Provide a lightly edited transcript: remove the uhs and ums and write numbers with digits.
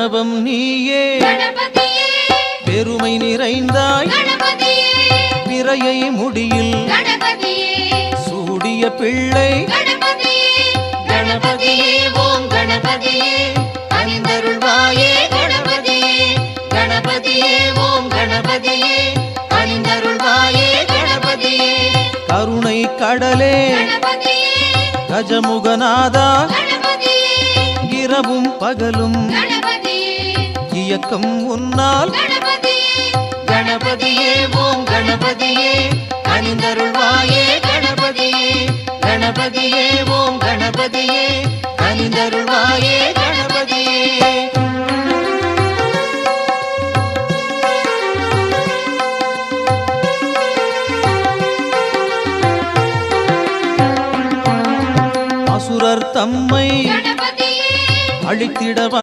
பிரணவம் நீயே பெருமை நிறைந்தாய் பிறையை முடியில் சூடிய பிள்ளை கணபதியே ஓம் கணபதியே அணிந்தருள்வாயே கணபதியே கணபதியே ஓம் கணபதியே அணிந்தருள்வாயே கணபதியே கருணை கடலே கஜமுகநாதா இரவும் பகலும் இயக்கம் உன்னால் கணபதியே ஓம் கணபதியே அணிந்தருள்வாயே கணபதியே கணபதியே ஓம் கணபதியே அணிந்தருள்வாயே கணபதியே அசுரர் தம்மை அழித்திட